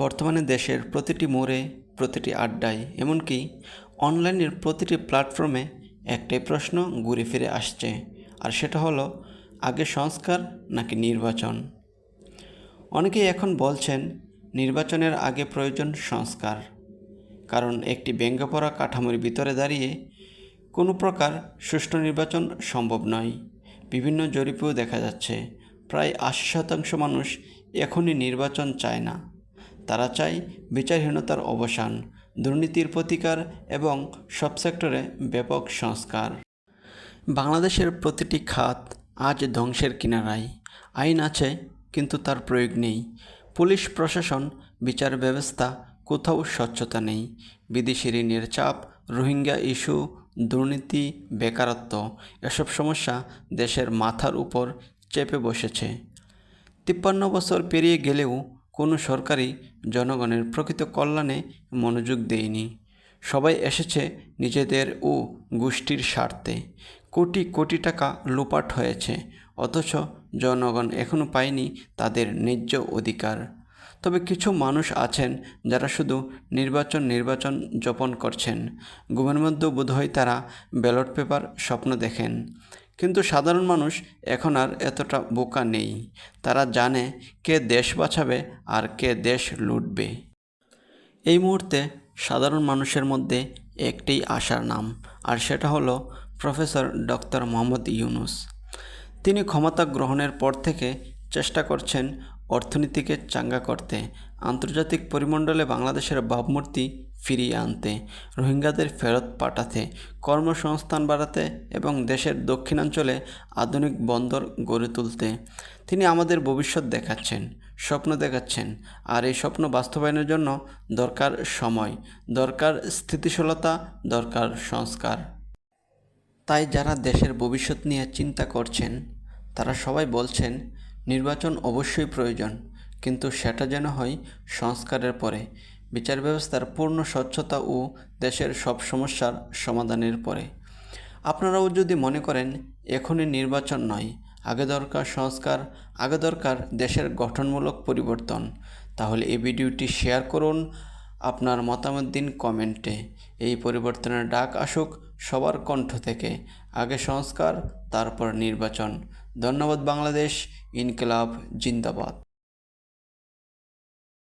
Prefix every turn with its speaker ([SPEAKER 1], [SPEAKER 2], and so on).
[SPEAKER 1] বর্তমানে দেশের প্রতিটি মোড়ে, প্রতিটি আড্ডায়, এমনকি অনলাইনের প্রতিটি প্ল্যাটফর্মে একটাই প্রশ্ন ঘুরে ফিরে আসছে, আর সেটা হলো আগে সংস্কার নাকি নির্বাচন। অনেকেই এখন বলছেন নির্বাচনের আগে প্রয়োজন সংস্কার, কারণ একটি ভেঙে পড়া কাঠামোর ভিতরে দাঁড়িয়ে কোনো প্রকার সুষ্ঠু নির্বাচন সম্ভব নয়। বিভিন্ন জরিপেও দেখা যাচ্ছে প্রায় ৮০% মানুষ এখনই নির্বাচন চায় না। তারা চায় বিচারহীনতার অবসান, দুর্নীতির প্রতিকার এবং সব সেক্টরে ব্যাপক সংস্কার। বাংলাদেশের প্রতিটি খাত আজ ধ্বংসের কিনারায়। আইন আছে কিন্তু তার প্রয়োগ নেই। পুলিশ প্রশাসন, বিচার ব্যবস্থা, কোথাও স্বচ্ছতা নেই। বিদেশি ঋণের চাপ, রোহিঙ্গা ইস্যু, দুর্নীতি, বেকারত্ব, এসব সমস্যা দেশের মাথার উপর চেপে বসেছে। ৫৩ বছর পেরিয়ে গেলেও কোনো সরকারই জনগণের প্রকৃত কল্যাণে মনোযোগ দেয়নি। সবাই এসেছে নিজেদের ও গোষ্ঠীর স্বার্থে। কোটি কোটি টাকা লুপাট হয়েছে, অথচ জনগণ এখনও পায়নি তাদের ন্যায্য অধিকার। তবে কিছু মানুষ আছেন যারা শুধু নির্বাচন যাপন করছেন। ঘুমের মধ্যেও বোধহয় তারা ব্যালট পেপার স্বপ্ন দেখেন। কিন্তু সাধারণ মানুষ এখন আর এতটা বোকা নেই। তারা জানে কে দেশ বাঁচাবে আর কে দেশ লুটবে। এই মুহূর্তে সাধারণ মানুষের মধ্যে একটাই আশার নাম, আর সেটা হলো প্রফেসর ডক্টর মোহাম্মদ ইউনূস। তিনি ক্ষমতা গ্রহণের পর থেকে চেষ্টা করছেন অর্থনীতিকে চাঙ্গা করতে, আন্তর্জাতিক পরিমণ্ডলে বাংলাদেশের ভাবমূর্তি ফিরিয়ে আনতে, রোহিঙ্গাদের ফেরত পাঠাতে, কর্মসংস্থান বাড়াতে এবং দেশের দক্ষিণাঞ্চলে আধুনিক বন্দর গড়ে তুলতে। তিনি আমাদের ভবিষ্যৎ দেখাচ্ছেন, স্বপ্ন দেখাচ্ছেন, আর এই স্বপ্ন বাস্তবায়নের জন্য দরকার সময়, দরকার স্থিতিশীলতা, দরকার সংস্কার। তাই যারা দেশের ভবিষ্যৎ নিয়ে চিন্তা করছেন তারা সবাই বলছেন নির্বাচন অবশ্যই প্রয়োজন, কিন্তু সেটা যেন হয় সংস্কারের পরে, বিচার ব্যবস্থার পূর্ণ স্বচ্ছতা ও দেশের সব সমস্যার সমাধানের পরে। আপনারাও যদি মনে করেন এখনই নির্বাচন নয়, আগে দরকার সংস্কার, আগে দরকার দেশের গঠনমূলক পরিবর্তন, তাহলে এই ভিডিওটি শেয়ার করুন, আপনার মতামত দিন কমেন্টে। এই পরিবর্তনের ডাক আসুক সবার কণ্ঠ থেকে। আগে সংস্কার, তারপর নির্বাচন। ধন্যবাদ বাংলাদেশ। ইনকিলাব জিন্দাবাদ।